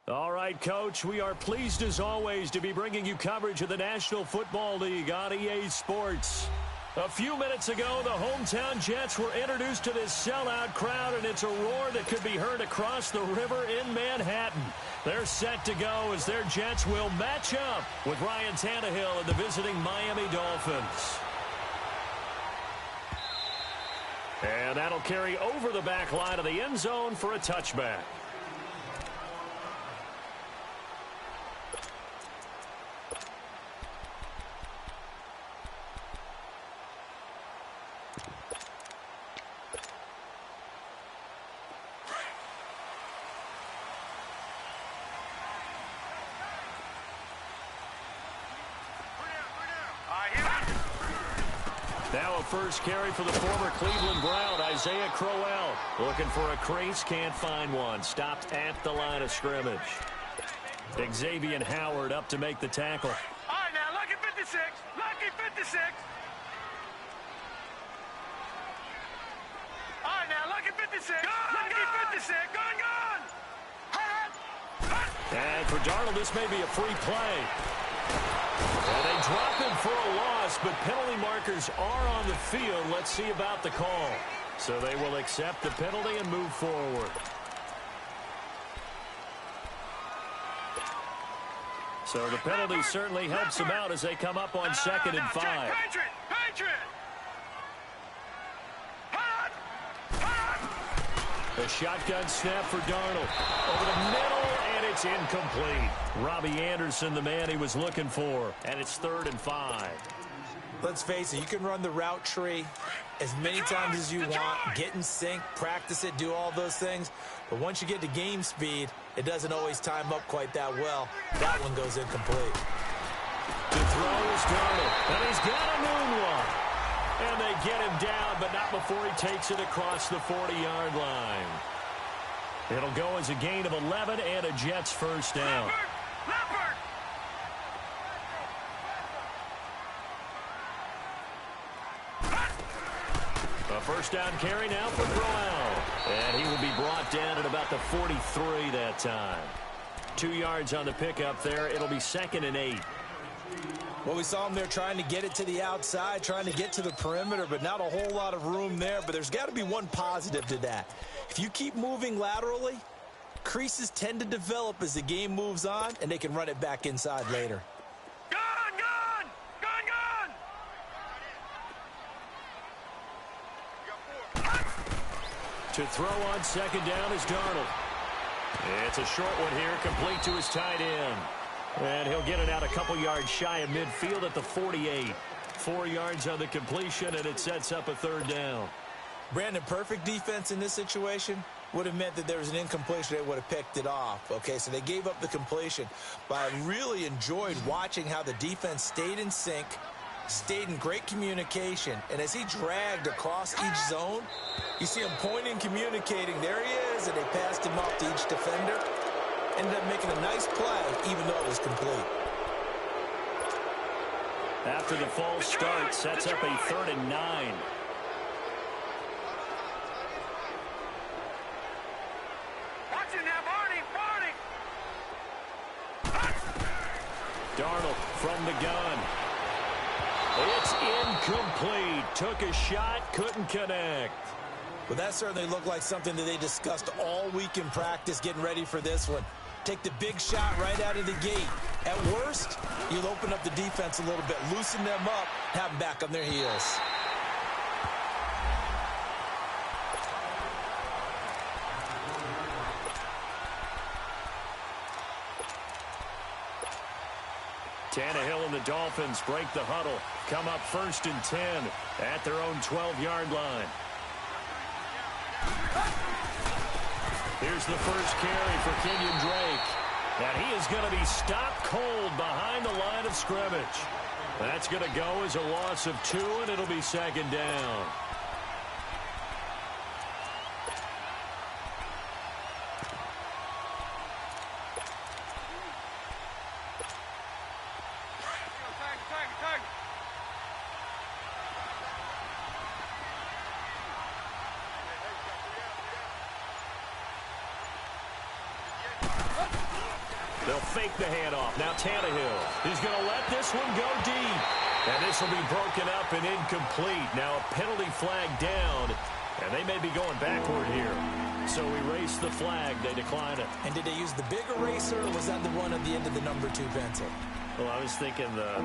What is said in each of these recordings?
All right, Coach, we are pleased as always to be bringing you coverage of the National Football League on EA Sports. A few minutes ago, the hometown Jets were introduced to this sellout crowd, and it's a roar that could be heard across the river in Manhattan. They're set to go as their Jets will match up with Ryan Tannehill and the visiting Miami Dolphins. And that'll carry over the back line of the end zone for a touchback. Now a first carry for the former Cleveland Brown, Isaiah Crowell. Looking for a crease, can't find one. Stopped at the line of scrimmage. Xavier Howard up to make the tackle. All right, now, lucky 56. Lucky 56. All right, now, lucky 56. Lucky 56. Gone. And for Darnold, this may be a free play. And they drop him for a loss, but penalty markers are on the field. Let's see about the call. So they will accept the penalty and move forward. So the penalty certainly helps them out as they come up on 2nd and 5. A shotgun snap for Darnold. Over the middle, and it's incomplete. Robbie Anderson, the man he was looking for. And it's 3rd and 5. Let's face it, you can run the route tree as many times as you want, get in sync, practice it, do all those things. But once you get to game speed, it doesn't always time up quite that well. That one goes incomplete. To throw is Darnold, and he's got a moonwalk. And they get him down, but not before he takes it across the 40-yard line. It'll go as a gain of 11 and a Jets first down. Leopard. A first down carry now for Crowell. And he will be brought down at about the 43 that time. 2 yards on the pickup there. It'll be 2nd and 8. Well, we saw him there trying to get it to the outside, trying to get to the perimeter, but not a whole lot of room there. But there's got to be one positive to that. If you keep moving laterally, creases tend to develop as the game moves on, and they can run it back inside later. Gone. To throw on 2nd down is Darnold. It's a short one here, complete to his tight end. And he'll get it out a couple yards shy of midfield at the 48. 4 yards on the completion, and it sets up a 3rd down. Brandon, perfect defense in this situation would have meant that there was an incompletion. They would have picked it off. Okay, so they gave up the completion. But I really enjoyed watching how the defense stayed in sync, stayed in great communication. And as he dragged across each zone, you see him pointing, communicating. There he is, and they passed him off to each defender. Ended up making a nice play, even though it was complete. After the false start, sets up a 3rd and 9. Watch it now, Barney. Darnold from the gun. It's incomplete. Took a shot, couldn't connect. Well, that certainly looked like something that they discussed all week in practice, getting ready for this one. Take the big shot right out of the gate. At worst, you'll open up the defense a little bit, loosen them up, have them back on their heels. Tannehill and the Dolphins break the huddle. Come up 1st and 10 at their own 12-yard line. Here's the first carry for Kenyon Drake. And he is going to be stopped cold behind the line of scrimmage. That's going to go as a loss of 2, and it'll be 2nd down. They'll fake the handoff. Now Tannehill is going to let this one go deep. And this will be broken up and incomplete. Now a penalty flag down, and they may be going backward here. So erase the flag. They decline it. And did they use the big eraser, or was that the one at the end of the number 2 pencil? Well, I was thinking the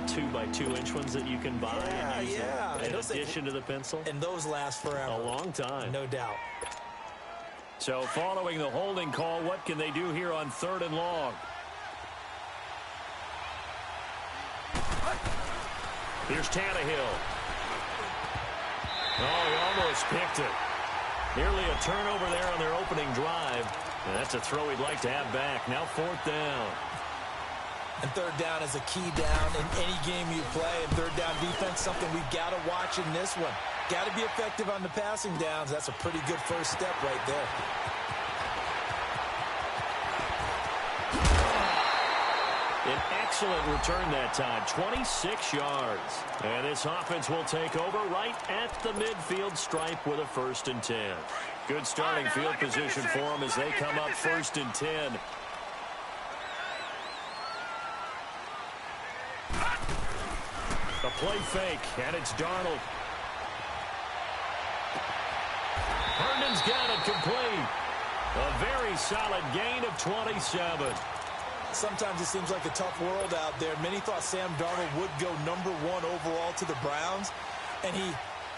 2x2-inch ones that you can buy and use in addition to the pencil. And those last forever. A long time. No doubt. So following the holding call, what can they do here on 3rd and long? Here's Tannehill. Oh, he almost picked it. Nearly a turnover there on their opening drive. And that's a throw he'd like to have back. Now 4th down. And 3rd down is a key down in any game you play. And 3rd down defense, something we've got to watch in this one. Got to be effective on the passing downs. That's a pretty good first step right there. An excellent return that time, 26 yards. And this offense will take over right at the midfield stripe with a 1st and 10. Good starting field position for them as they come up 1st and 10. A play fake, and it's Darnold. Herndon's got it complete. A very solid gain of 27. Sometimes it seems like a tough world out there. Many thought Sam Darnold would go number 1 overall to the Browns, and he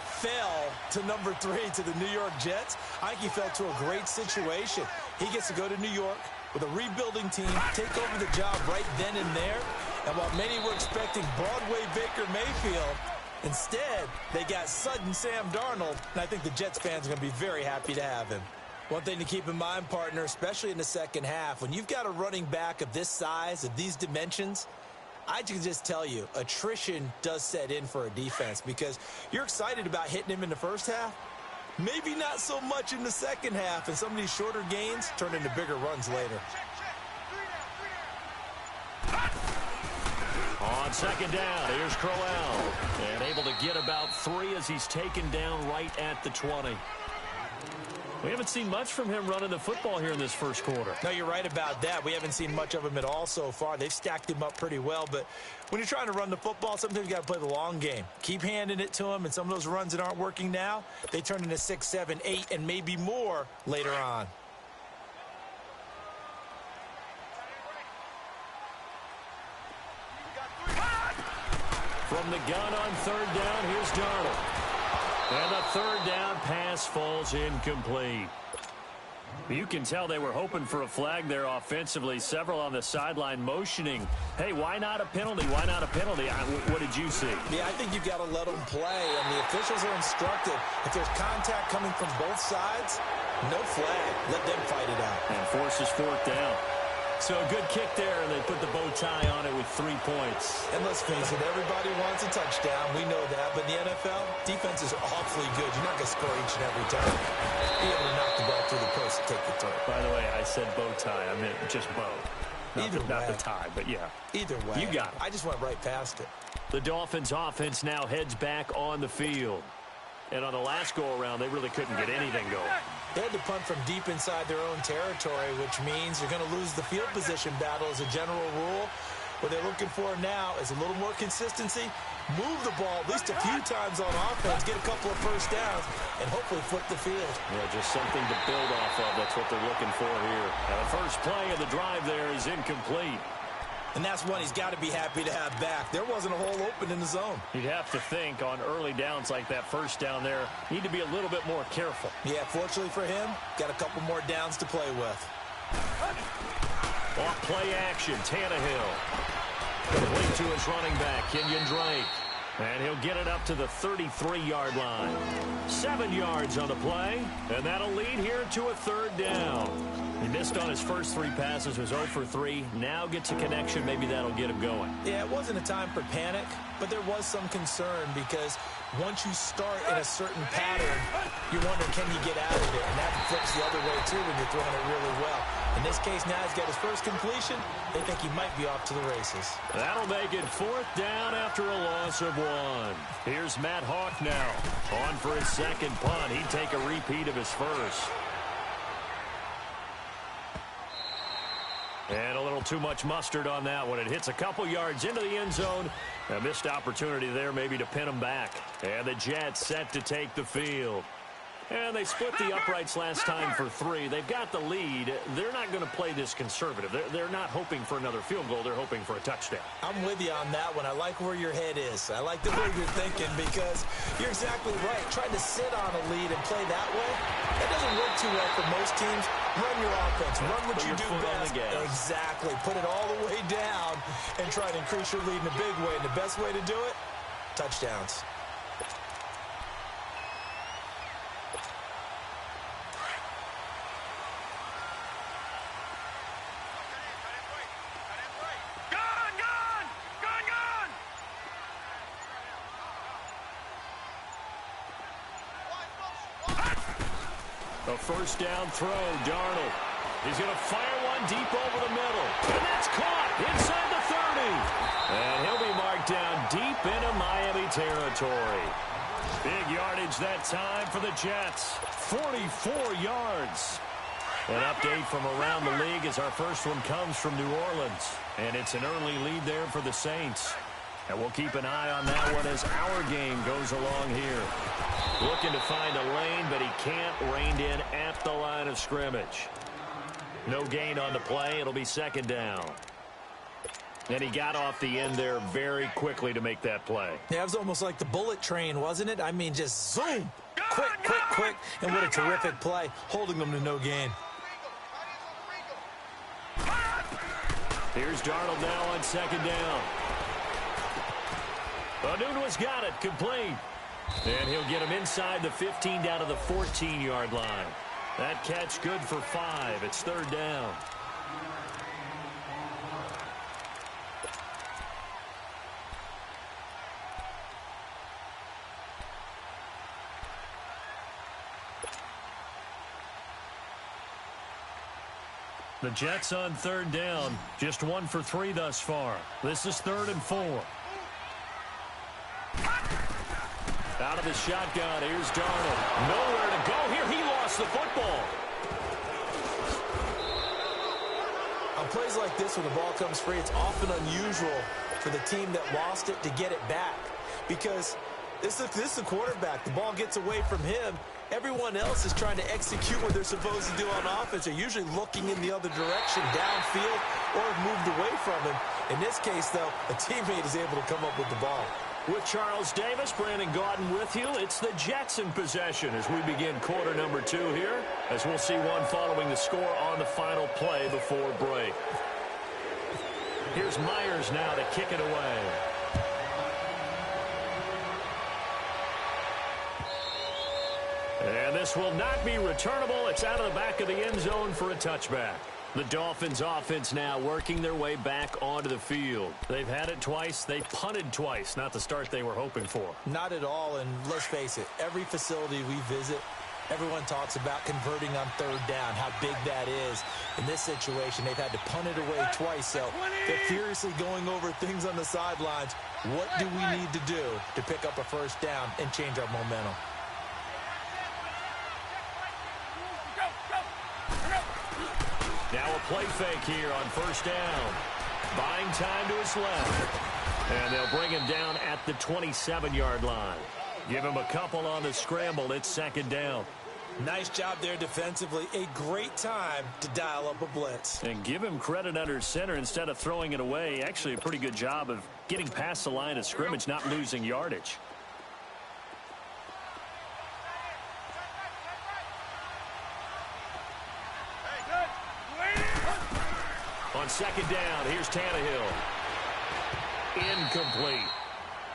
fell to number 3 to the New York Jets. I think he fell to a great situation. He gets to go to New York with a rebuilding team, take over the job right then and there. And while many were expecting Broadway Baker Mayfield, instead, they got sudden Sam Darnold, and I think the Jets fans are going to be very happy to have him. One thing to keep in mind, partner, especially in the second half, when you've got a running back of this size, of these dimensions, I can just tell you, attrition does set in for a defense because you're excited about hitting him in the first half. Maybe not so much in the second half, and some of these shorter gains turn into bigger runs later. On 2nd down, here's Crowell. And able to get about 3 as he's taken down right at the 20. We haven't seen much from him running the football here in this first quarter. No, you're right about that. We haven't seen much of him at all so far. They've stacked him up pretty well, but when you're trying to run the football, sometimes you got to play the long game. Keep handing it to him, and some of those runs that aren't working now, they turn into 6, 7, 8, and maybe more later on. From the gun on 3rd down, here's Darnold. And the 3rd down pass falls incomplete. You can tell they were hoping for a flag there offensively. Several on the sideline motioning, hey, why not a penalty? Why not a penalty? What did you see? Yeah, I think you've got to let them play, and the officials are instructed. If there's contact coming from both sides, no flag. Let them fight it out. And forces 4th down. So a good kick there, and they put the bow tie on it with 3 points. And let's face it, everybody wants a touchdown. We know that. But in the NFL, defense is awfully good. You're not going to score each and every time. Be able to knock the ball through the post and take the throw. By the way, I said bow tie. I meant just bow. Not the tie, but yeah. Either way. You got it. I just went right past it. The Dolphins offense now heads back on the field. And on the last go-around, they really couldn't get anything going. They had to punt from deep inside their own territory, which means you're going to lose the field position battle as a general rule. What they're looking for now is a little more consistency, move the ball at least a few times on offense, get a couple of first downs, and hopefully flip the field. Yeah, just something to build off of. That's what they're looking for here. Now, the first play of the drive there is incomplete. And that's one he's got to be happy to have back. There wasn't a hole open in the zone. You'd have to think on early downs like that first down there, need to be a little bit more careful. Yeah, fortunately for him, got a couple more downs to play with. Off play action, Tannehill. Complete to his running back, Kenyon Drake. And he'll get it up to the 33-yard line. 7 yards on the play, and that'll lead here to a 3rd down. He missed on his first 3 passes, was 0 for 3. Now gets a connection. Maybe that'll get him going. Yeah, it wasn't a time for panic, but there was some concern because once you start in a certain pattern, you wonder, can you get out of it? And that flips the other way, too, when you're throwing it really well. In this case, now he's got his first completion. They think he might be off to the races. That'll make it 4th down after a loss of 1. Here's Matt Hawk now. On for his second punt. He'd take a repeat of his first. And a little too much mustard on that one. It hits a couple yards into the end zone. A missed opportunity there maybe to pin them back. And the Jets set to take the field. And they split the uprights last time for 3. They've got the lead. They're not going to play this conservative. They're not hoping for another field goal. They're hoping for a touchdown. I'm with you on that one. I like where your head is. I like the way you're thinking because you're exactly right. Trying to sit on a lead and play that way, that doesn't work too well for most teams. Run your offense. Run what you do best. Exactly. Put it all the way down and try to increase your lead in a big way. And the best way to do it, touchdowns. A first down throw, Darnold. He's going to fire one deep over the middle. And that's caught inside the 30. And he'll be marked down deep into Miami territory. Big yardage that time for the Jets. 44 yards. An update from around the league as our first one comes from New Orleans. And it's an early lead there for the Saints. And we'll keep an eye on that one as our game goes along here. Looking to find a lane, but he can't. Reined in at the line of scrimmage. No gain on the play. It'll be second down. And he got off the end there very quickly to make that play. Yeah, it was almost like the bullet train, wasn't it? I mean, just zoom. Quick. And what a terrific play, holding them to no gain. Here's Darnold now on second down. Anunua's got it, complete. And he'll get him inside the 15 down to the 14-yard line. That catch good for 5. It's third down. The Jets on third down. Just 1 for 3 thus far. This is 3rd and 4. Out of the shotgun, here's Darnold. Nowhere to go here. He lost the football. On plays like this where the ball comes free, it's often unusual for the team that lost it to get it back. Because this is the quarterback. The ball gets away from him. Everyone else is trying to execute what they're supposed to do on offense. They're usually looking in the other direction, downfield, or have moved away from him. In this case, though, a teammate is able to come up with the ball. With Charles Davis, Brandon Gaudin with you. It's the Jets in possession as we begin quarter number 2 here, as we'll see one following the score on the final play before break. Here's Myers now to kick it away. And this will not be returnable. It's out of the back of the end zone for a touchback. The Dolphins offense now working their way back onto the field. They've had it twice. They've punted twice. Not the start they were hoping for. Not at all, and let's face it, every facility we visit, everyone talks about converting on third down, how big that is. In this situation, they've had to punt it away twice, so they're furiously going over things on the sidelines. What do we need to do to pick up a first down and change our momentum? Now a play fake here on first down. Buying time to his left. And they'll bring him down at the 27-yard line. Give him a couple on the scramble. It's second down. Nice job there defensively. A great time to dial up a blitz. And give him credit under center instead of throwing it away. Actually a pretty good job of getting past the line of scrimmage, not losing yardage. On second down, here's Tannehill. Incomplete.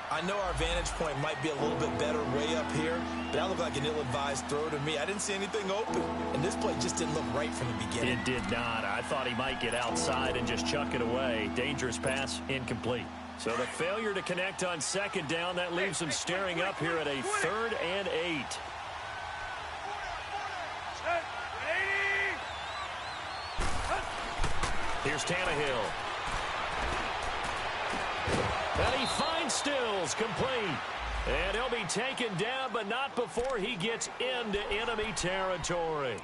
I know our vantage point might be a little bit better way up here, but that looked like an ill-advised throw to me. I didn't see anything open, and this play just didn't look right from the beginning. It did not. I thought he might get outside and just chuck it away. Dangerous pass, incomplete. So the failure to connect on second down, that leaves him staring up here at a 3rd and 8. Here's Tannehill. And he finds Stills, complete. And he'll be taken down, but not before he gets into enemy territory.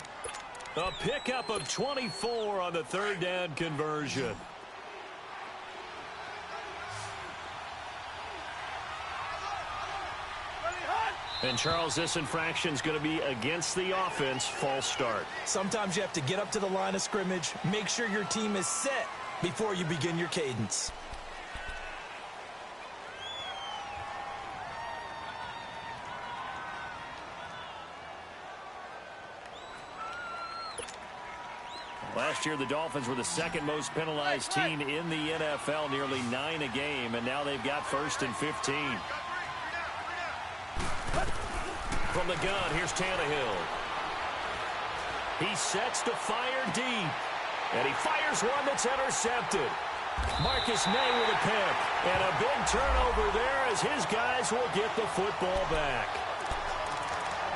A pickup of 24 on the third down conversion. And, Charles, this infraction is going to be against the offense. False start. Sometimes you have to get up to the line of scrimmage, make sure your team is set before you begin your cadence. Last year, the Dolphins were the second most penalized team in the NFL, nearly 9 a game, and now they've got 1st and 15. From the gun, here's Tannehill. He sets to fire deep, and he fires one that's intercepted. Marcus May with a pick, and a big turnover there as his guys will get the football back.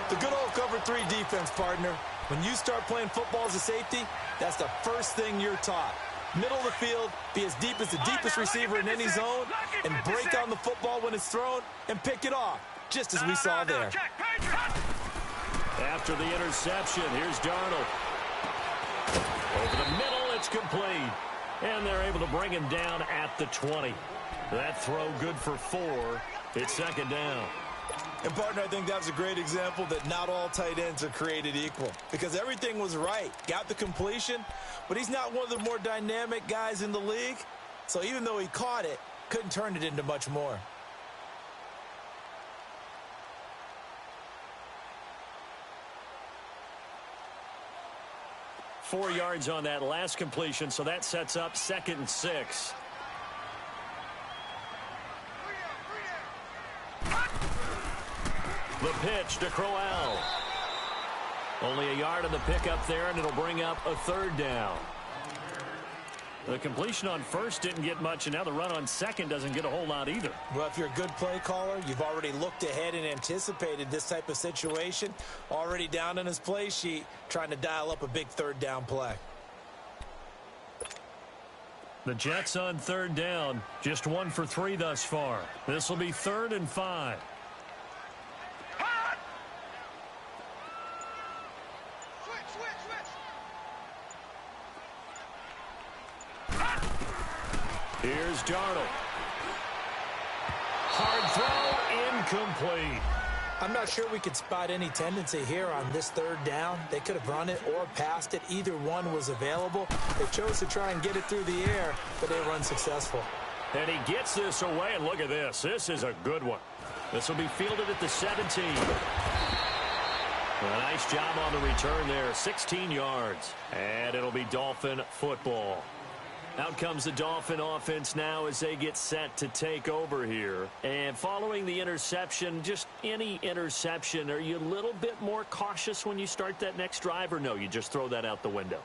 The good old cover 3 defense, partner. When you start playing football as a safety, that's the first thing you're taught. Middle of the field, be as deep as the deepest receiver in any zone, and break on the football when it's thrown and pick it off, just as we saw there. After the interception, here's Darnold. Over the middle, it's complete. And they're able to bring him down at the 20. That throw good for 4. It's 2nd down. And, partner, I think that's a great example that not all tight ends are created equal, because everything was right. Got the completion, but he's not one of the more dynamic guys in the league. So even though he caught it, couldn't turn it into much more. Four yards on that last completion, so that sets up 2nd and 6. The pitch to Crowell. Only a yard on the pickup there, and it'll bring up a 3rd down. The completion on 1st didn't get much, and now the run on 2nd doesn't get a whole lot either. Well, if you're a good play caller, you've already looked ahead and anticipated this type of situation. Already down in his play sheet, trying to dial up a big 3rd down play. The Jets on 3rd down, just 1 for 3 thus far. This will be 3rd and 5. Here's Darnold. Hard throw, incomplete. I'm not sure we could spot any tendency here on this 3rd down. They could have run it or passed it. Either one was available. They chose to try and get it through the air, but they were unsuccessful. And he gets this away, and look at this. This is a good one. This will be fielded at the 17. A nice job on the return there, 16 yards. And it'll be Dolphin football. Out comes the Dolphin offense now as they get set to take over here. And following the interception, just any interception, are you a little bit more cautious when you start that next drive, or no, you just throw that out the window?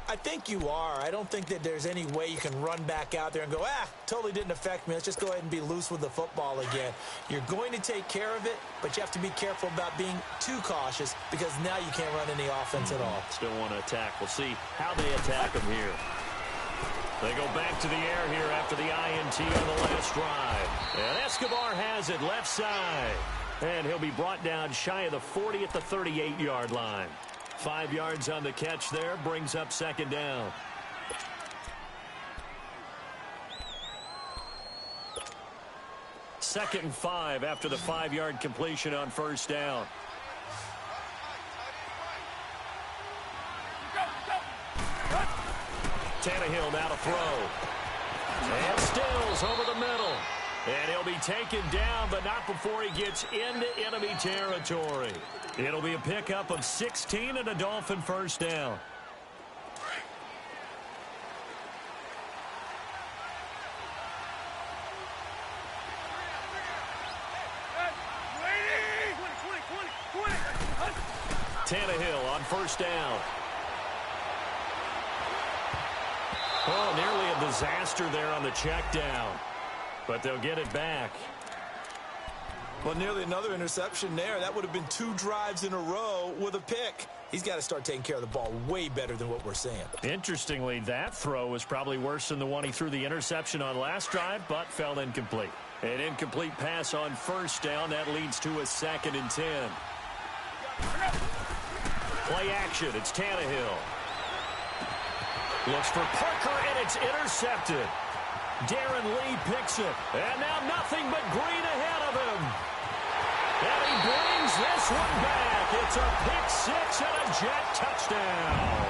I think you are. I don't think that there's any way you can run back out there and go, totally didn't affect me. Let's just go ahead and be loose with the football again. You're going to take care of it, but you have to be careful about being too cautious, because now you can't run any offense at all. Still want to attack. We'll see how they attack them here. They go back to the air here after the INT on the last drive. And Escobar has it left side. And he'll be brought down shy of the 40 at the 38-yard line. 5 yards on the catch there, brings up 2nd down. Second and 5 after the 5-yard completion on 1st down. Tannehill now to throw. And Stills over the middle. And he'll be taken down, but not before he gets into enemy territory. It'll be a pickup of 16 and a Dolphin 1st down. Tannehill on 1st down. Oh, nearly a disaster there on the check down. But they'll get it back. Well, nearly another interception there. That would have been 2 drives in a row with a pick. He's got to start taking care of the ball way better than what we're seeing. Interestingly, that throw was probably worse than the one he threw the interception on last drive, but fell incomplete. An incomplete pass on 1st down. That leads to a 2nd and 10. Play action. It's Tannehill. Looks for Parker, and it's intercepted. Darren Lee picks it. And now nothing but green ahead of him. And he brings this one back. It's a pick six and a Jet touchdown.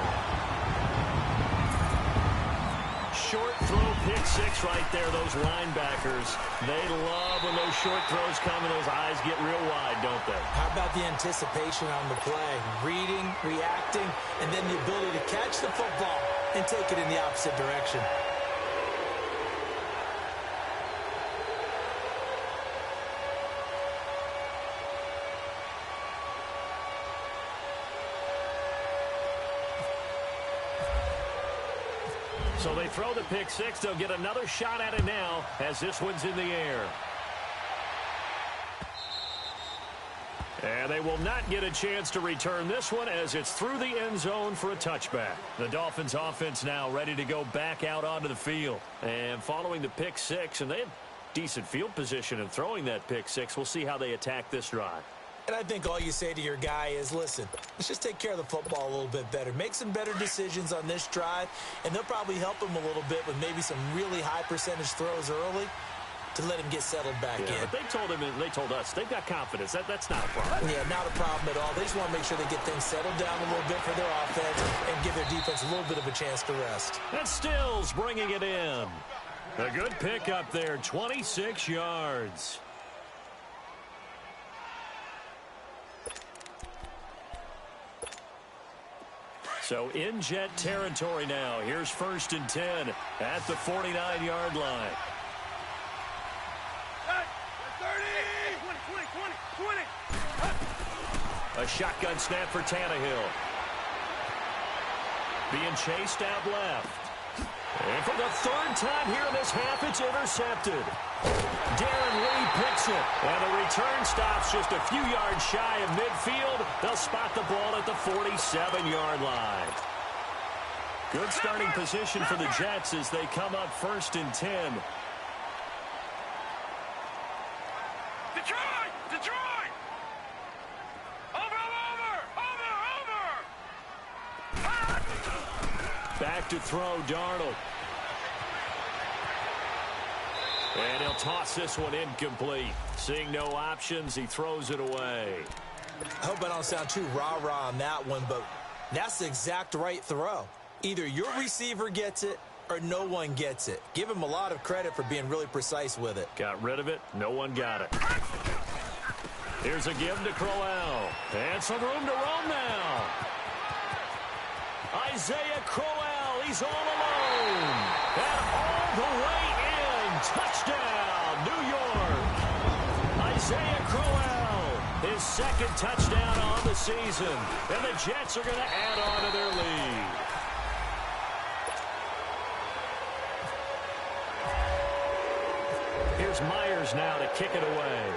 Short throw pick six right there. Those linebackers, they love when those short throws come and those eyes get real wide, don't they? How about the anticipation on the play? Reading, reacting, and then the ability to catch the football and take it in the opposite direction. So they throw the pick six. They'll get another shot at it now as this one's in the air. And they will not get a chance to return this one as it's through the end zone for a touchback. The Dolphins offense now ready to go back out onto the field. And following the pick six, and they have decent field position in throwing that pick six. We'll see how they attack this drive. And I think all you say to your guy is, listen, let's just take care of the football a little bit better. Make some better decisions on this drive, and they'll probably help him a little bit with maybe some really high percentage throws early to let him get settled back in. But they told him, and they told us, they've got confidence. That's not a problem. Yeah, not a problem at all. They just want to make sure they get things settled down a little bit for their offense and give their defense a little bit of a chance to rest. And Stills bringing it in. A good pickup there, 26 yards. So in Jet territory now. Here's 1st and 10 at the 49-yard line. 20. A shotgun snap for Tannehill. Being chased out left. And for the third time here in this half, it's intercepted. Darren Lee picks it. And the return stops just a few yards shy of midfield. They'll spot the ball at the 47-yard line. Good starting position for the Jets as they come up 1st and 10. Detroit! Over! Back to throw, Darnold. And he'll toss this one incomplete. Seeing no options, he throws it away. I hope I don't sound too rah-rah on that one, but that's the exact right throw. Either your receiver gets it or no one gets it. Give him a lot of credit for being really precise with it. Got rid of it. No one got it. Here's a give to Crowell. And some room to roam now. Isaiah Crowell, he's all alone. And all the way in. Touchdown, New York. Isaiah Crowell, his second touchdown on the season. And the Jets are going to add on to their lead. Here's Myers now to kick it away.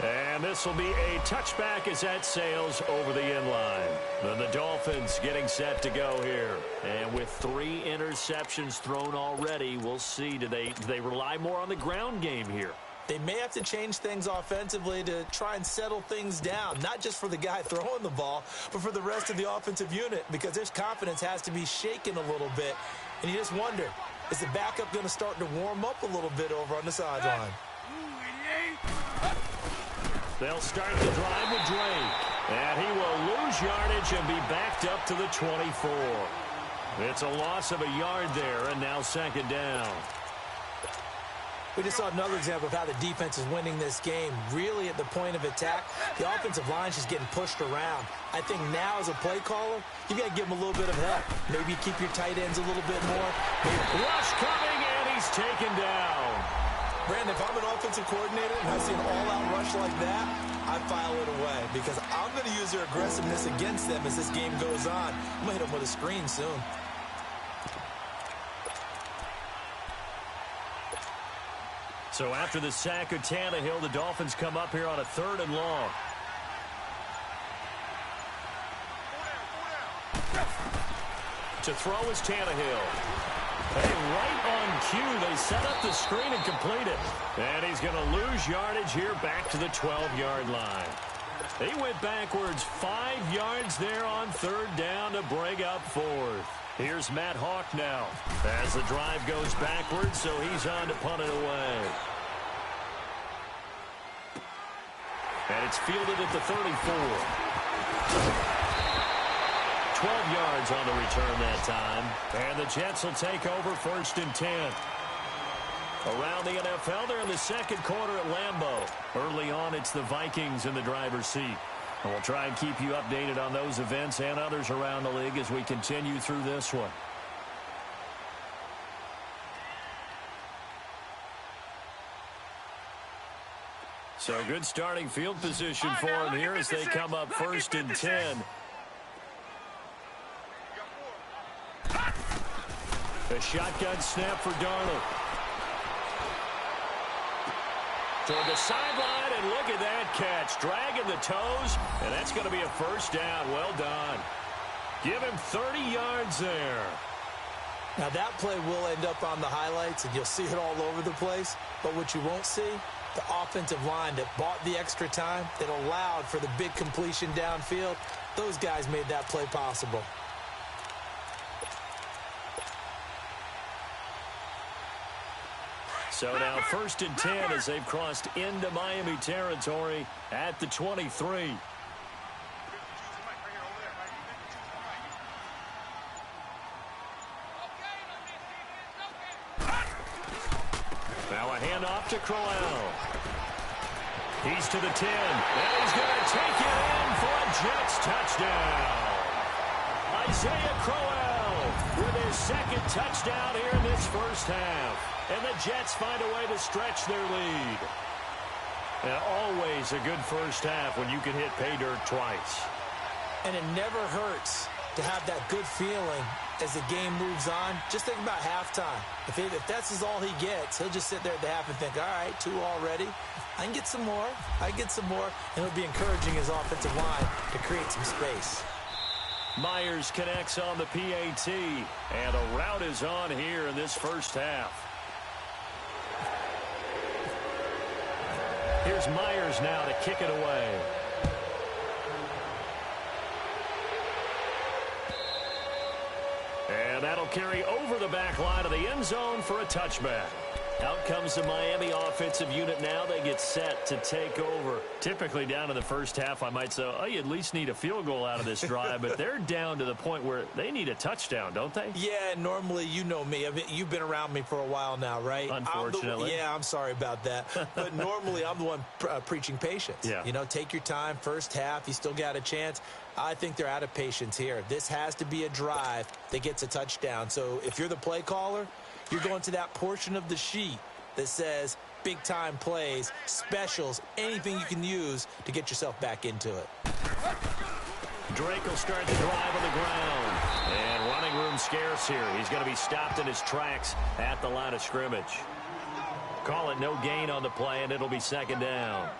And this will be a touchback as that sails over the end line. Then the Dolphins getting set to go here. And with 3 interceptions thrown already, we'll see. Do they rely more on the ground game here? They may have to change things offensively to try and settle things down, not just for the guy throwing the ball, but for the rest of the offensive unit, because their confidence has to be shaken a little bit. And you just wonder, is the backup going to start to warm up a little bit over on the sideline? They'll start the drive with Drake. And he will lose yardage and be backed up to the 24. It's a loss of a yard there, and now 2nd down. We just saw another example of how the defense is winning this game. Really at the point of attack, the offensive line is just getting pushed around. I think now as a play caller, you got to give them a little bit of help. Maybe keep your tight ends a little bit more. Rush coming, and he's taken down. Brandon, if I'm an offensive coordinator and I see an all-out rush like that, I file it away because I'm going to use their aggressiveness against them as this game goes on. I'm going to hit them with a screen soon. So after the sack of Tannehill, the Dolphins come up here on a 3rd and long. To throw is Tannehill. Hey, right on cue, they set up the screen and complete it. And he's going to lose yardage here back to the 12-yard line. He went backwards 5 yards there on third down to bring up fourth. Here's Matt Hawk now as the drive goes backwards, so he's on to punt it away. And it's fielded at the 34. 12 yards on the return that time. And the Jets will take over 1st and 10. Around the NFL, they're in the second quarter at Lambeau. Early on, it's the Vikings in the driver's seat. And we'll try and keep you updated on those events and others around the league as we continue through this one. So good starting field position for him here as they come up 1st and 10. A shotgun snap for Darnold. Toward the sideline, and look at that catch. Dragging the toes, and that's going to be a first down. Well done. Give him 30 yards there. Now, that play will end up on the highlights, and you'll see it all over the place. But what you won't see, the offensive line that bought the extra time, that allowed for the big completion downfield, those guys made that play possible. So now 1st and 10 as they've crossed into Miami territory at the 23. Now a handoff to Crowell. He's to the 10, and he's going to take it in for a Jets touchdown. Isaiah Crowell with his second touchdown here in this first half. And the Jets find a way to stretch their lead. And always a good first half when you can hit pay dirt twice. And it never hurts to have that good feeling as the game moves on. Just think about halftime. If that's all he gets, he'll just sit there at the half and think, all right, 2 already. I can get some more. I can get some more. And it'll be encouraging his offensive line to create some space. Myers connects on the PAT. And a rout is on here in this first half. Here's Myers now to kick it away. And that'll carry over the back line of the end zone for a touchback. Out comes the Miami offensive unit now. They get set to take over. Typically down in the first half, I might say, oh, you at least need a field goal out of this drive. But they're down to the point where they need a touchdown, don't they? Yeah, normally, you know me. I mean, you've been around me for a while now, right? Unfortunately. I'm sorry about that. But normally, I'm the one preaching patience. Yeah. You know, take your time. First half, you still got a chance. I think they're out of patience here. This has to be a drive that gets a touchdown. So if you're the play caller, you're going to that portion of the sheet that says big-time plays, specials, anything you can use to get yourself back into it. Drake will start the drive on the ground. And running room scarce here. He's going to be stopped in his tracks at the line of scrimmage. Call it no gain on the play, and it'll be second down.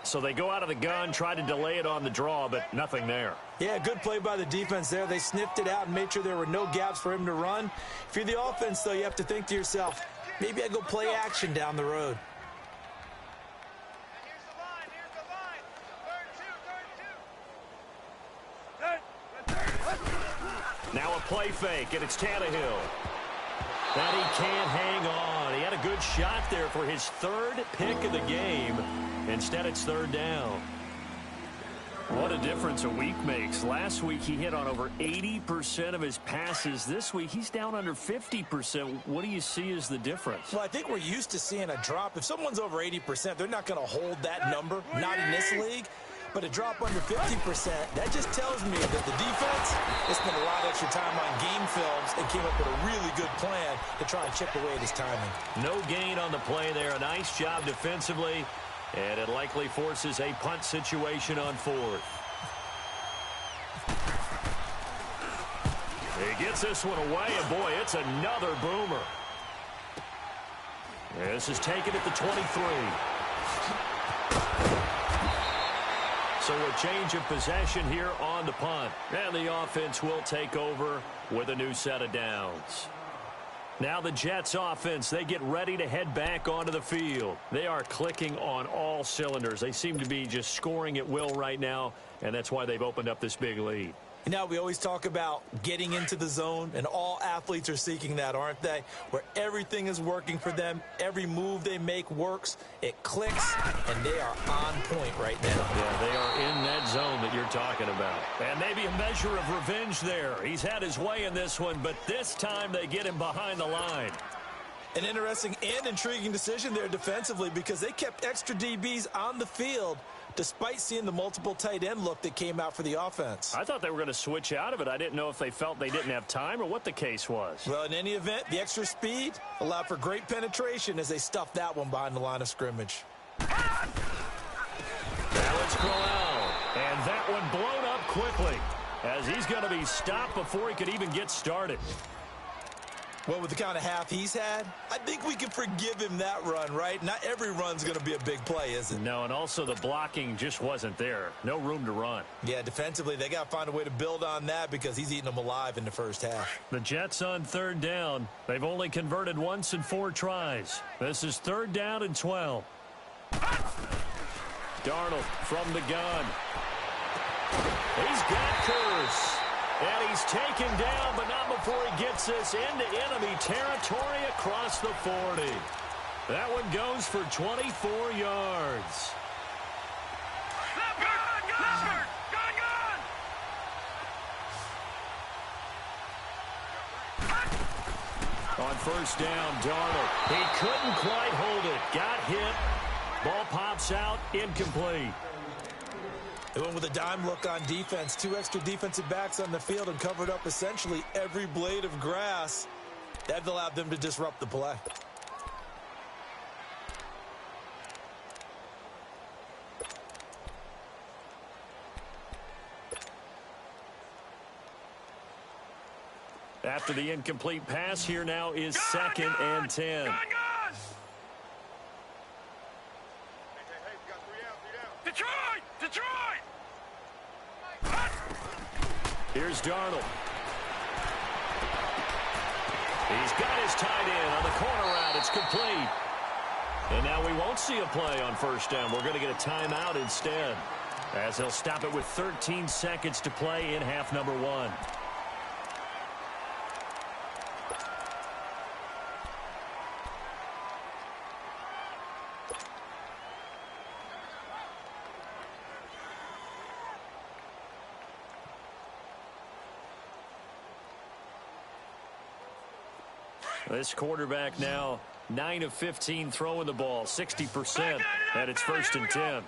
So they go out of the gun, try to delay it on the draw, but nothing there. Yeah, good play by the defense there. They sniffed it out and made sure there were no gaps for him to run. If you're the offense, though, you have to think to yourself, maybe I go play action down the road. Now a play fake, and it's Tannehill. But he can't hang on. He had a good shot there for his third pick of the game. Instead, it's third down. What a difference a week makes. Last week, he hit on over 80% of his passes. This week, he's down under 50%. What do you see as the difference? Well, I think we're used to seeing a drop. If someone's over 80%, they're not going to hold that number, not in this league. But a drop under 50%, that just tells me that the defense has spent a lot of extra time on game films and came up with a really good plan to try and chip away at his timing. No gain on the play there. A nice job defensively. And it likely forces a punt situation on fourth. He gets this one away, and boy, it's another boomer. This is taken at the 23. So a change of possession here on the punt. And the offense will take over with a new set of downs. Now the Jets offense, they get ready to head back onto the field. They are clicking on all cylinders. They seem to be just scoring at will right now, and that's why they've opened up this big lead. Now, we always talk about getting into the zone, and all athletes are seeking that, aren't they? Where everything is working for them, every move they make works, it clicks, and they are on point right now. Yeah, they are in that zone that you're talking about. And maybe a measure of revenge there. He's had his way in this one, but this time they get him behind the line. An interesting and intriguing decision there defensively because they kept extra DBs on the field despite seeing the multiple tight end look that came out for the offense. I thought they were going to switch out of it. I didn't know if they felt they didn't have time or what the case was. Well, in any event, the extra speed allowed for great penetration as they stuffed that one behind the line of scrimmage. Now it's Corral, and that one blown up quickly as he's going to be stopped before he could even get started. Well, with the kind of half he's had, I think we can forgive him that run, right? Not every run's going to be a big play, is it? No, and also the blocking just wasn't there. No room to run. Yeah, defensively, they got to find a way to build on that because he's eating them alive in the first half. The Jets on third down. They've only converted once in 4 tries. This is 3rd down and 12. Darnold from the gun. He's got Curse. And he's taken down, but not before he gets this into enemy territory across the 40. That one goes for 24 yards. On first down, Darnold. He couldn't quite hold it. Got hit. Ball pops out, incomplete. They went with a dime look on defense. 2 extra defensive backs on the field and covered up essentially every blade of grass. That allowed them to disrupt the play. After the incomplete pass, here now is 2nd and 10. Detroit! Here's Darnold. He's got his tight end on the corner route. It's complete. And now we won't see a play on first down. We're going to get a timeout instead, as they'll stop it with 13 seconds to play in half number 1. This quarterback now 9 of 15 throwing the ball, 60%, and it's 1st and 10.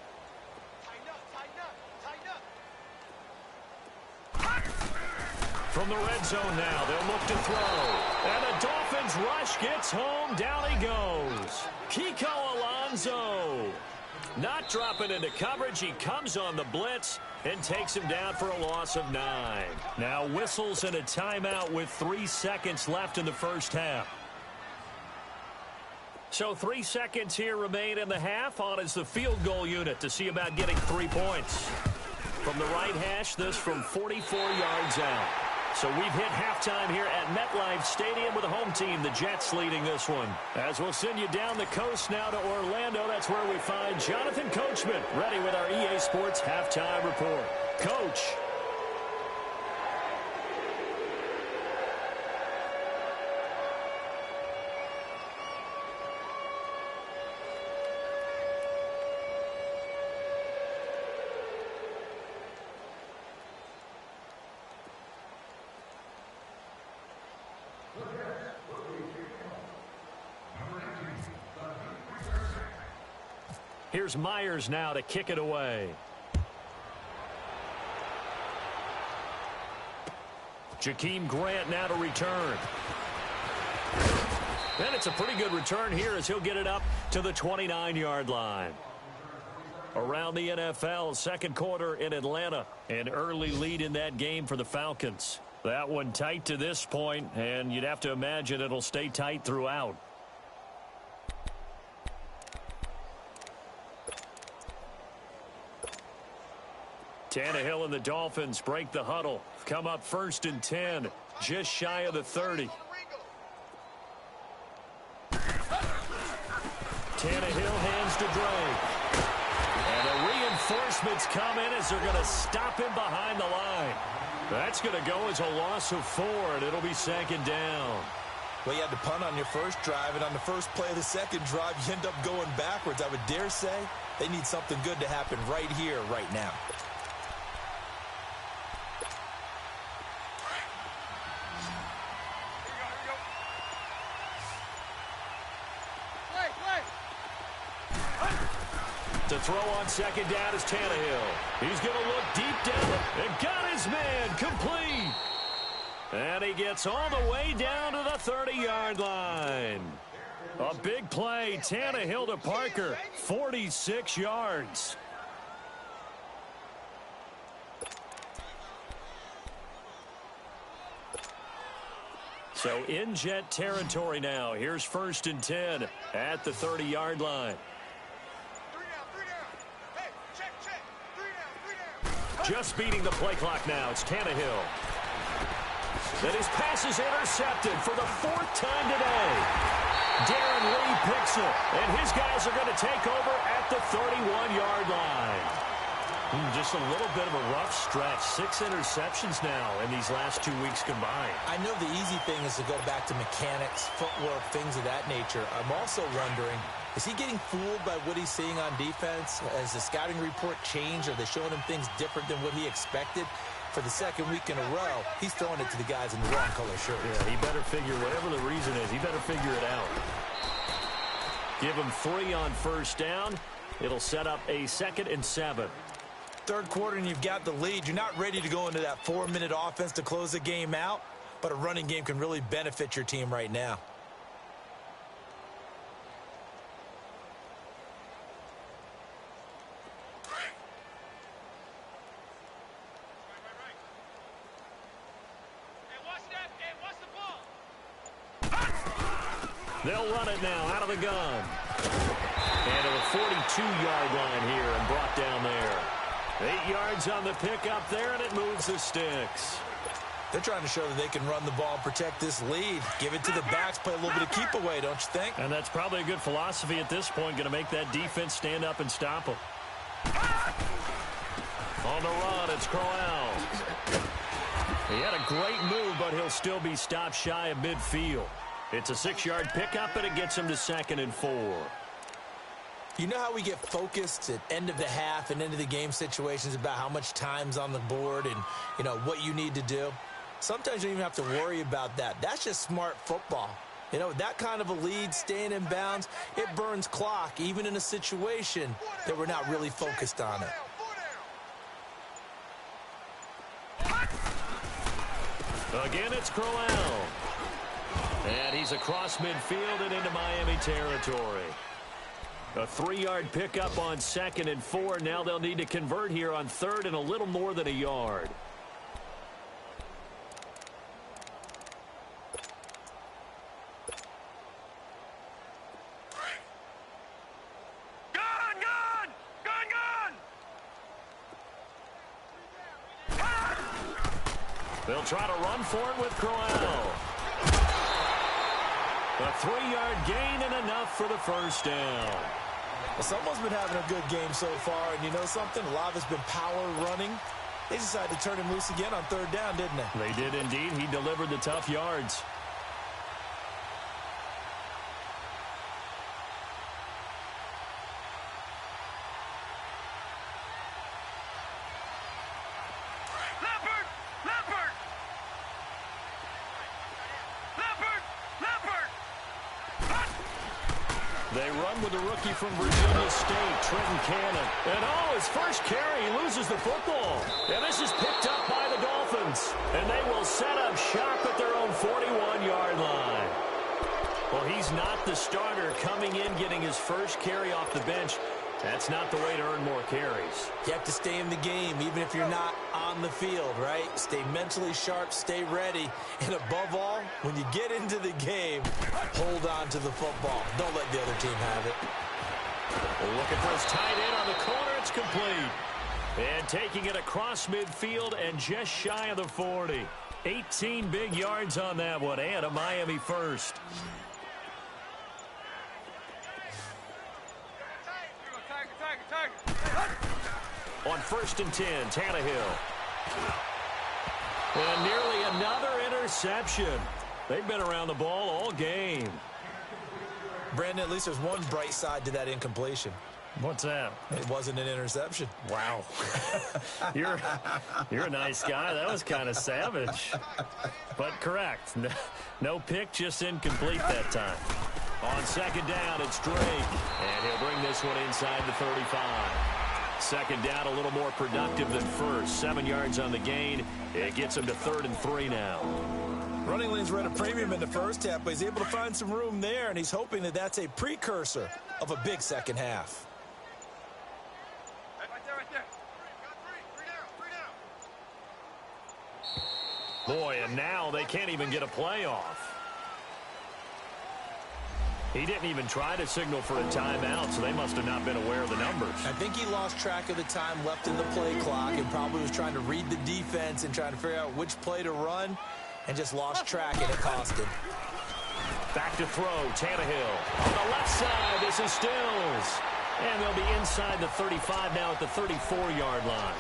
From the red zone now, they'll look to throw. And the Dolphins rush gets home. Down he goes. Kiko Alonso. Not dropping into coverage. He comes on the blitz and takes him down for a loss of 9. Now whistles and a timeout with 3 seconds left in the first half. So 3 seconds here remain in the half. On is the field goal unit to see about getting 3 points. From the right hash, this from 44 yards out. So we've hit halftime here at MetLife Stadium with the home team, the Jets, leading this one. As we'll send you down the coast now to Orlando, that's where we find Jonathan Coachman, ready with our EA Sports halftime report. Coach. Here's Myers now to kick it away. Jakeem Grant now to return. And it's a pretty good return here as he'll get it up to the 29-yard line. Around the NFL, second quarter in Atlanta. An early lead in that game for the Falcons. That one tight to this point, and you'd have to imagine it'll stay tight throughout. Tannehill and the Dolphins break the huddle. Come up 1st and 10, just shy of the 30. to Drake. And the reinforcements come in as they're going to stop him behind the line. That's going to go as a loss of 4, and it'll be 2nd down. Well, you had to punt on your first drive, and on the first play of the second drive, you end up going backwards. I would dare say they need something good to happen right here, right now. To throw on 2nd down is Tannehill. He's going to look deep down and got his man complete. And he gets all the way down to the 30-yard line. A big play, Tannehill to Parker, 46 yards. So in Jet territory now. Here's 1st and 10 at the 30-yard line. Just beating the play clock now. It's Tannehill. And his pass is intercepted for the 4th time today. Darren Lee picks it, and his guys are going to take over at the 31-yard line. Just a little bit of a rough stretch. 6 interceptions now in these last 2 weeks combined. I know the easy thing is to go back to mechanics, footwork, things of that nature. I'm also wondering, is he getting fooled by what he's seeing on defense? Has the scouting report changed? Are they showing him things different than what he expected? For the 2nd week in a row, he's throwing it to the guys in the wrong color shirt. Yeah, he better figure, whatever the reason is, he better figure it out. Give him 3 on 1st down. It'll set up a 2nd and 7. 3rd quarter and you've got the lead. You're not ready to go into that 4-minute offense to close the game out, but a running game can really benefit your team right now. They'll run it now out of the gun. And to the 42-yard line here and brought down there. 8 yards on the pickup there, and it moves the sticks. They're trying to show that they can run the ball and protect this lead. Give it to the backs, play a little bit of keep away, don't you think? And that's probably a good philosophy at this point, going to make that defense stand up and stop them. On the run, it's Crowell. He had a great move, but he'll still be stopped shy of midfield. It's a 6-yard pickup, and it gets him to 2nd and 4. You know how we get focused at end of the half and end of the game situations about how much time's on the board and, you know, what you need to do? Sometimes you don't even have to worry about that. That's just smart football. You know, that kind of a lead, staying in bounds, it burns clock, even in a situation that we're not really focused on it. Again, it's Crowell. And he's across midfield and into Miami territory. A 3-yard pickup on 2nd and 4. Now they'll need to convert here on 3rd and a little more than a yard. They'll try to run for it with Crowell. A 3-yard gain and enough for the 1st down. Well, someone's been having a good game so far, and you know something? A lot of it's been power running. They decided to turn him loose again on 3rd down, didn't they? They did indeed. He delivered the tough yards. They run with the rookie from Virginia State, Trenton Cannon. And his first carry, he loses the football. And this is picked up by the Dolphins. And they will set up shop at their own 41-yard line. Well, he's not the starter coming in, getting his first carry off the bench. That's not the way to earn more carries. You have to stay in the game, even if you're not on the field, right? Stay mentally sharp, stay ready. And above all, when you get into the game, hold on to the football. Don't let the other team have it. Looking for his tight end on the corner. It's complete. And taking it across midfield and just shy of the 40. 18 big yards on that one, and a Miami first. On 1st and 10, Tannehill. And nearly another interception. They've been around the ball all game. Brandon, at least there's one bright side to that incompletion. What's that? It wasn't an interception. Wow. You're a nice guy. That was kind of savage. But correct. No pick, just incomplete that time. On 2nd down, it's Drake. And he'll bring this one inside the 35. 2nd down, a little more productive than first. 7 yards on the gain. It gets him to 3rd and 3 now. Running lanes were at a premium in the first half, but he's able to find some room there, and he's hoping that that's a precursor of a big second half. Boy, and now they can't even get a play off. He didn't even try to signal for a timeout, so they must have not been aware of the numbers. I think he lost track of the time left in the play clock and probably was trying to read the defense and trying to figure out which play to run and just lost track, and it cost him. Back to throw, Tannehill. On the left side, this is Stills. And they'll be inside the 35 now at the 34-yard line.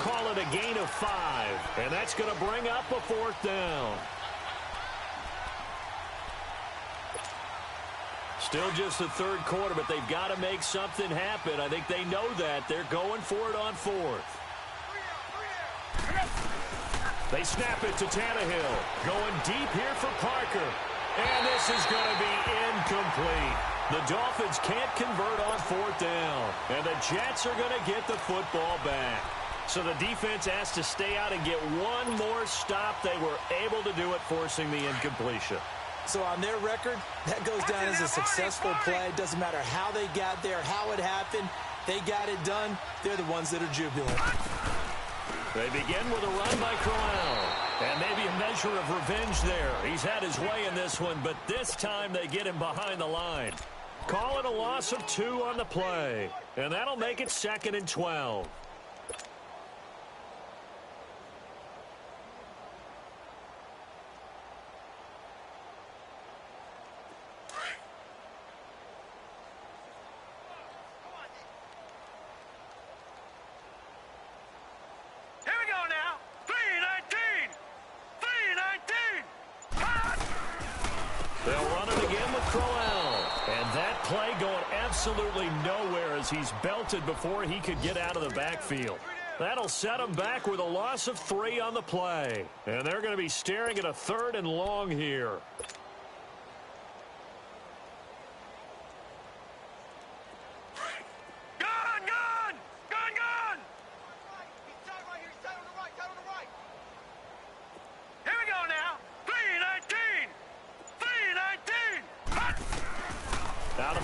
Call it a gain of 5, and that's going to bring up a 4th down. Still just the 3rd quarter, but they've got to make something happen. I think they know that. They're going for it on 4th. They snap it to Tannehill. Going deep here for Parker. And this is going to be incomplete. The Dolphins can't convert on 4th down. And the Jets are going to get the football back. So the defense has to stay out and get one more stop. They were able to do it, forcing the incompletion. So on their record, that goes down as a successful play. It doesn't matter how they got there, how it happened. They got it done. They're the ones that are jubilant. They begin with a run by Crowell. And maybe a measure of revenge there. He's had his way in this one, but this time they get him behind the line. Call it a loss of 2 on the play. And that'll make it 2nd and 12. Absolutely nowhere as he's belted before he could get out of the backfield. That'll set him back with a loss of 3 on the play. And they're going to be staring at a 3rd and long here.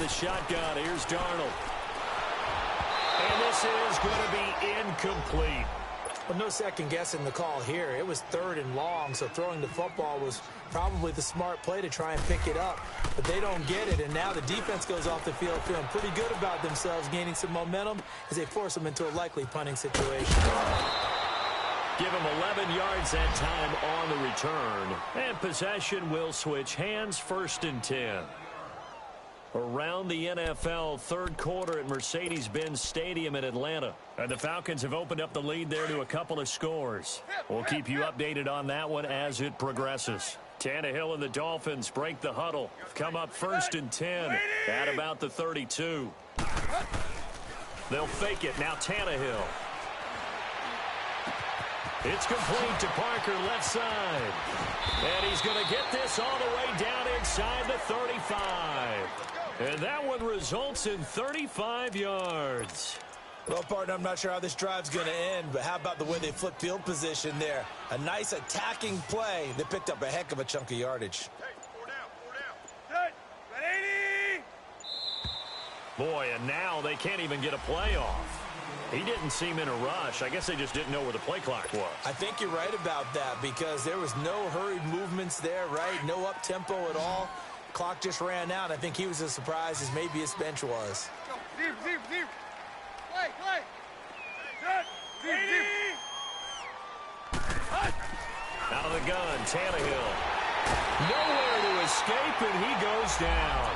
Shotgun, here's Darnold. And this is going to be incomplete. Well, no second guessing the call here. It was 3rd and long, so throwing the football was probably the smart play to try and pick it up. But they don't get it, and now the defense goes off the field feeling pretty good about themselves, gaining some momentum as they force them into a likely punting situation. Give him 11 yards that time on the return. And possession will switch hands, 1st and 10. Around the NFL, 3rd quarter at Mercedes-Benz Stadium in Atlanta. And the Falcons have opened up the lead there to a couple of scores. We'll keep you updated on that one as it progresses. Tannehill and the Dolphins break the huddle. Come up 1st and 10 at about the 32. They'll fake it. Now Tannehill. It's complete to Parker, left side. And he's going to get this all the way down inside the 35. And that one results in 35 yards. Well, partner, I'm not sure how this drive's going to end, but how about the way they flipped field position there? A nice attacking play that picked up a heck of a chunk of yardage. Boy, and now they can't even get a play off. He didn't seem in a rush. I guess they just didn't know where the play clock was. I think you're right about that because there was no hurried movements there, right? No up-tempo at all. Clock just ran out. I think he was as surprised as maybe his bench was. Deep. Play. Out of the gun, Tannehill. Nowhere to escape, and he goes down.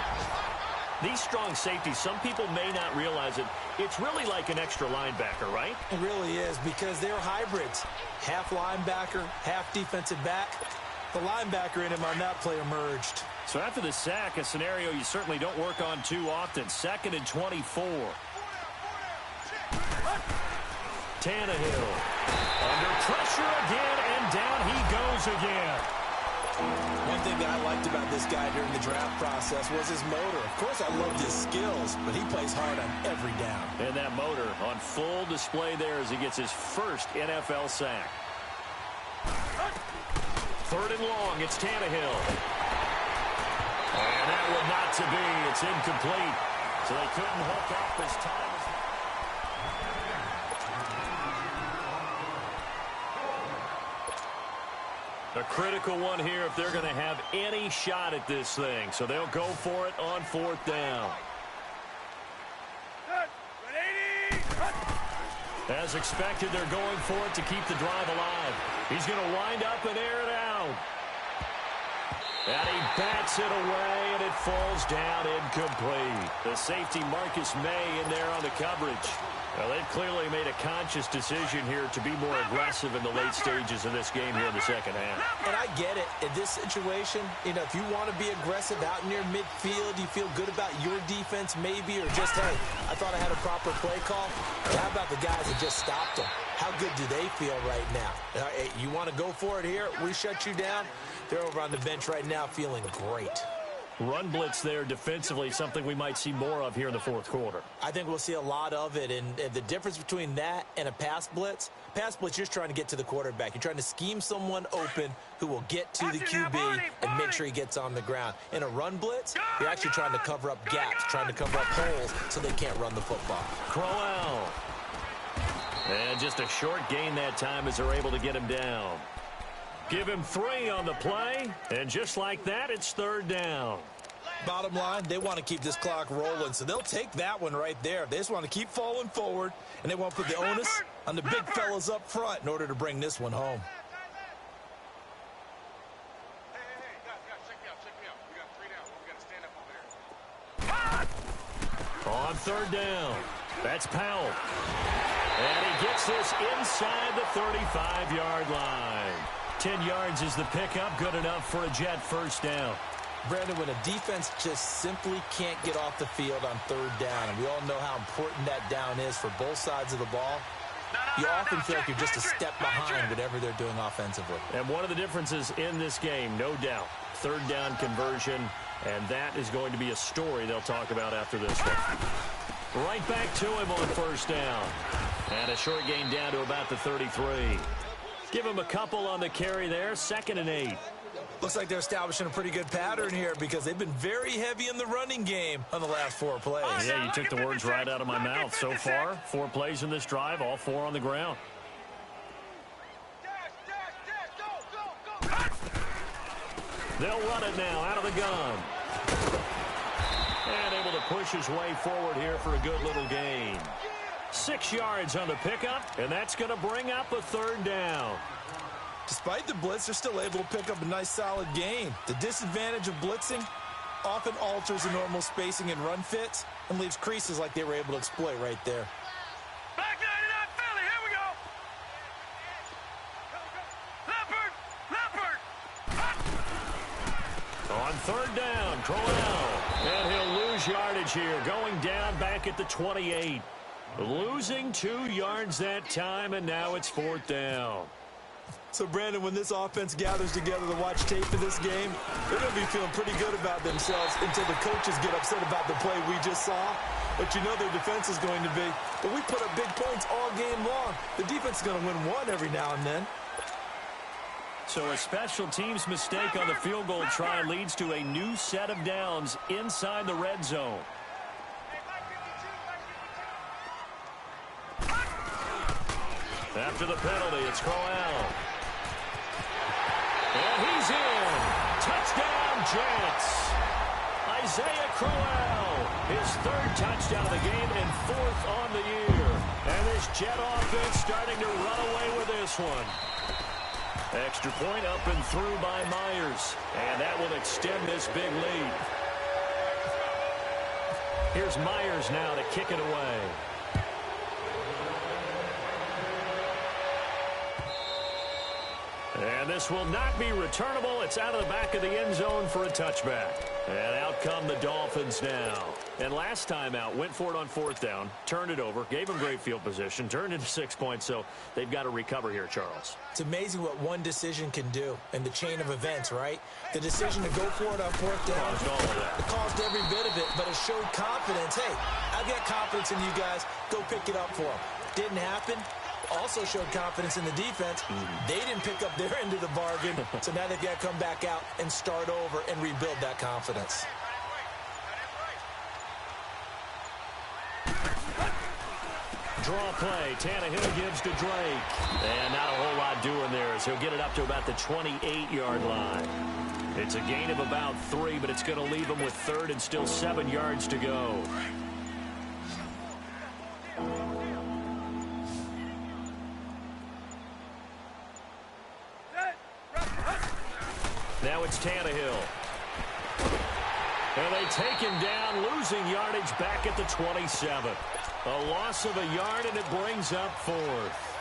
These strong safeties, some people may not realize it. It's really like an extra linebacker, right? It really is, because they're hybrids. Half linebacker, half defensive back. The linebacker in him on that play emerged. So after the sack, a scenario you certainly don't work on too often. 2nd and 24. Tannehill under pressure again, and down he goes again. One thing that I liked about this guy during the draft process was his motor. Of course, I loved his skills, but he plays hard on every down. And that motor on full display there as he gets his first NFL sack. 3rd and long, it's Tannehill. And that one not to be. It's incomplete. So they couldn't hook up as time. A critical one here if they're going to have any shot at this thing. So they'll go for it on 4th down. As expected, they're going for it to keep the drive alive. He's going to wind up and air it out. And he bats it away, and it falls down incomplete. The safety Marcus May in there on the coverage. Well, they've clearly made a conscious decision here to be more aggressive in the late stages of this game here in the second half. And I get it. In this situation, if you want to be aggressive out near midfield, you feel good about your defense maybe, or just, hey, I thought I had a proper play call. How about the guys that just stopped them? How good do they feel right now? Hey, you want to go for it here? We shut you down. They're over on the bench right now feeling great. Run blitz there defensively, something we might see more of here in the 4th quarter. I think we'll see a lot of it, and the difference between that and a pass blitz, you're just trying to get to the quarterback. You're trying to scheme someone open who will get to the QB and make sure he gets on the ground. In a run blitz, you're actually trying to cover up gaps, trying to cover up holes so they can't run the football. Crowell. And just a short gain that time as they're able to get him down. Give him 3 on the play, and just like that, it's 3rd down. Bottom line, they want to keep this clock rolling, so they'll take that one right there. They just want to keep falling forward, and they want to put the onus on the big fellas up front in order to bring this one home. On 3rd down, that's Powell. And he gets this inside the 35-yard line. 10 yards is the pickup, good enough for a Jet first down. Brandon, when a defense just simply can't get off the field on 3rd down, and we all know how important that down is for both sides of the ball, you often feel like you're just a step behind whatever they're doing offensively. And one of the differences in this game, no doubt, 3rd down conversion, and that is going to be a story they'll talk about after this one. Right back to him on 1st down. And a short gain down to about the 33. Give him a couple on the carry there, 2nd and 8. Looks like they're establishing a pretty good pattern here because they've been very heavy in the running game on the last 4 plays. Yeah, you took the words right out of my mouth. So far, 4 plays in this drive, all 4 on the ground. They'll run it now out of the gun. And able to push his way forward here for a good little gain. 6 yards on the pickup, and that's going to bring up a 3rd down. Despite the blitz, they're still able to pick up a nice solid gain. The disadvantage of blitzing often alters the normal spacing and run fits and leaves creases like they were able to exploit right there. Back 99 Philly, here we go. Leopard. On 3rd down, Crowell. And he'll lose yardage here, going down back at the 28. Losing 2 yards that time, and now it's 4th down. So, Brandon, when this offense gathers together to watch tape of this game, they're going to be feeling pretty good about themselves until the coaches get upset about the play we just saw. But you know their defense is going to be. But we put up big points all game long. The defense is going to win one every now and then. So a special teams mistake on the field goal try leads to a new set of downs inside the red zone. After the penalty, it's Crowell. And he's in. Touchdown, Jets. Isaiah Crowell, his 3rd touchdown of the game and 4th on the year. And this Jet offense starting to run away with this one. Extra point up and through by Myers. And that will extend this big lead. Here's Myers now to kick it away. And this will not be returnable. It's out of the back of the end zone for a touchback. And out come the Dolphins now. And last time out, went for it on fourth down, turned it over, gave them great field position, turned into 6 points, so they've got to recover here, Charles. It's amazing what one decision can do in the chain of events, right? The decision to go for it on fourth down. Caused all of that. It caused every bit of it, but it showed confidence. Hey, I've got confidence in you guys. Go pick it up for them. Didn't happen. Also showed confidence in the defense. They didn't pick up their end of the bargain, so now they've got to come back out and start over and rebuild that confidence. Draw play. Tannehill gives to Drake. And not a whole lot doing there as he'll get it up to about the 28-yard line. It's a gain of about 3, but it's going to leave him with third and still 7 yards to go. Now it's Tannehill. And they take him down, losing yardage back at the 27. A loss of a yard, and it brings up fourth.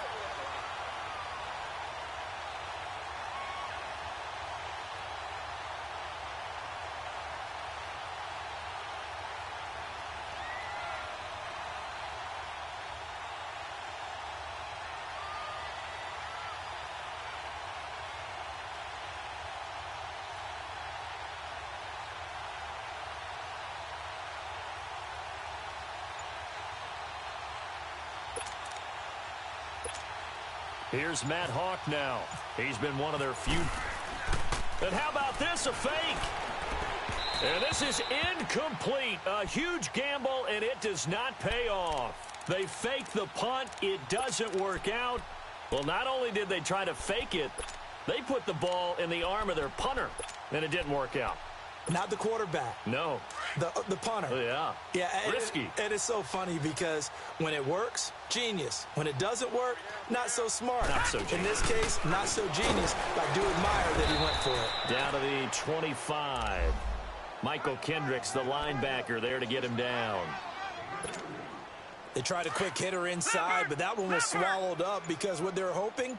Here's Matt Hawk now. He's been one of their few. And how about this, a fake? And this is incomplete. A huge gamble, and it does not pay off. They fake the punt. It doesn't work out. Well, not only did they try to fake it, they put the ball in the arm of their punter, and it didn't work out. Not the quarterback. No. The punter. Yeah. Yeah. Risky. And it's so funny because when it works, genius. When it doesn't work, not so smart. Not so genius. In this case, not so genius. I do admire that he went for it. Down to the 25. Michael Kendricks, the linebacker, there to get him down. They tried a quick hitter inside, but that one was swallowed up because what they're hoping,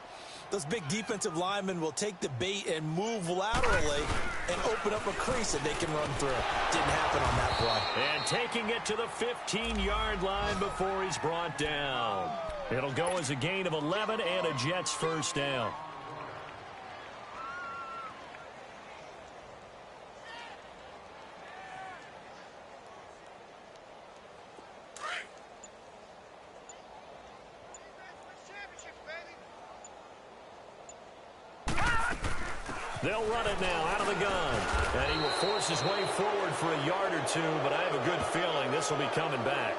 those big defensive linemen will take the bait and move laterally and open up a crease that they can run through. Didn't happen on that play. And taking it to the 15-yard line before he's brought down. It'll go as a gain of 11 and a Jets first down. They'll run it now out of the gun. And he will force his way forward for a yard or two, but I have a good feeling this will be coming back.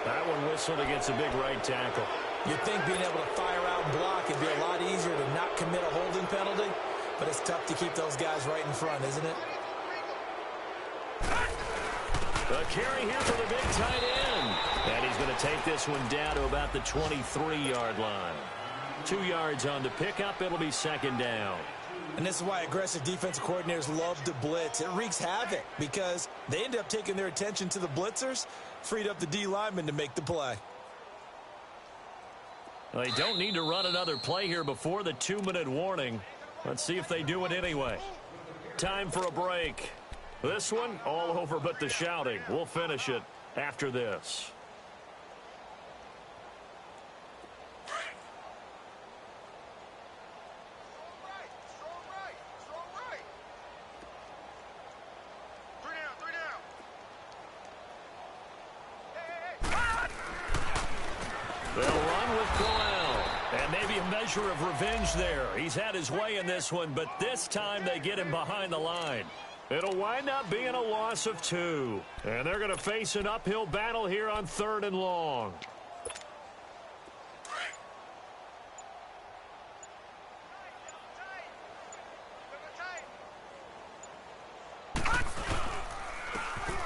That one whistled against a big right tackle. You'd think being able to fire out and block would be a lot easier to not commit a holding penalty, but it's tough to keep those guys right in front, isn't it? A carry here for the big tight end. And he's going to take this one down to about the 23-yard line. 2 yards on the pickup. It'll be second down. And this is why aggressive defensive coordinators love to blitz. It wreaks havoc because they end up taking their attention to the blitzers, freed up the D lineman to make the play. Well, they don't need to run another play here before the 2-minute warning. Let's see if they do it anyway. Time for a break. This one, all over but the shouting. We'll finish it after this. They'll run with Crowell. And maybe a measure of revenge there. He's had his way in this one, but this time they get him behind the line. It'll wind up being a loss of 2. And they're going to face an uphill battle here on 3rd and long.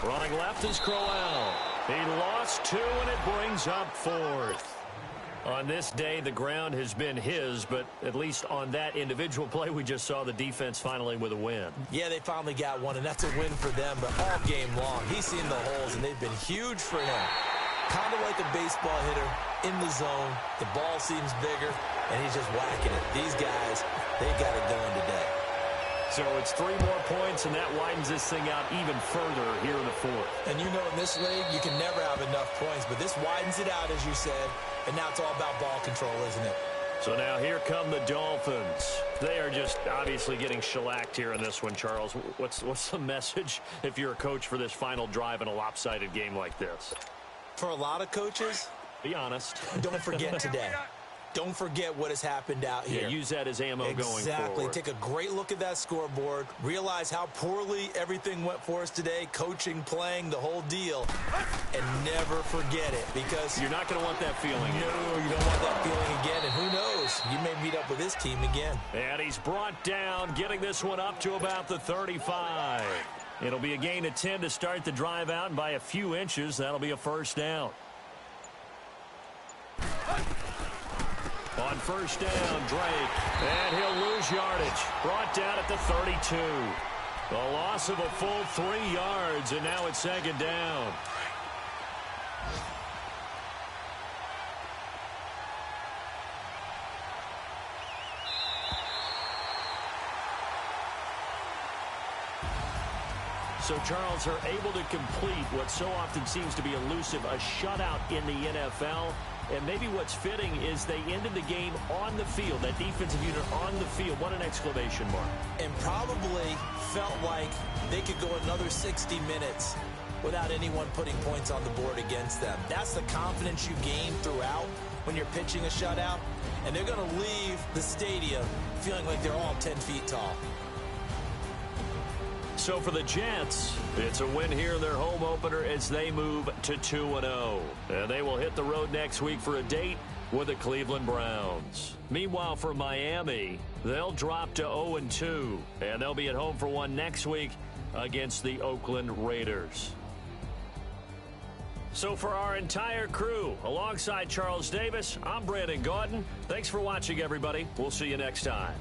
Running left is Crowell. He lost 2, and it brings up 4th. On this day, the ground has been his, but at least on that individual play, we just saw the defense finally with a win. Yeah, they finally got one, and that's a win for them, but all game long, he's seen the holes, and they've been huge for him. Kind of like a baseball hitter in the zone. The ball seems bigger, and he's just whacking it. These guys, they got it going today. So it's 3 more points, and that widens this thing out even further here in the fourth. And you know in this league, you can never have enough points, but this widens it out, as you said, and now it's all about ball control, isn't it? So now here come the Dolphins. They are just obviously getting shellacked here in this one, Charles. What's the message if you're a coach for this final drive in a lopsided game like this? For a lot of coaches, be honest. Don't forget today. Don't forget what has happened out here. Yeah, use that as ammo going forward. Exactly. Take a great look at that scoreboard. Realize how poorly everything went for us today. Coaching, playing, the whole deal. And never forget it, because you're not going to want that feeling. No, you don't want that feeling again. And who knows? You may meet up with this team again. And he's brought down, getting this one up to about the 35. It'll be a gain of 10 to start the drive out, and by a few inches, that'll be a first down. On first down, Drake, and he'll lose yardage. Brought down at the 32. A loss of a full 3 yards, and now it's second down. So Charles are able to complete what so often seems to be elusive, a shutout in the NFL. And maybe what's fitting is they ended the game on the field, that defensive unit on the field. What an exclamation mark. And probably felt like they could go another 60 minutes without anyone putting points on the board against them. That's the confidence you gain throughout when you're pitching a shutout. And they're going to leave the stadium feeling like they're all 10 feet tall. So for the Jets, it's a win here in their home opener as they move to 2-0. And they will hit the road next week for a date with the Cleveland Browns. Meanwhile, for Miami, they'll drop to 0-2. And they'll be at home for one next week against the Oakland Raiders. So for our entire crew, alongside Charles Davis, I'm Brandon Gaudin. Thanks for watching, everybody. We'll see you next time.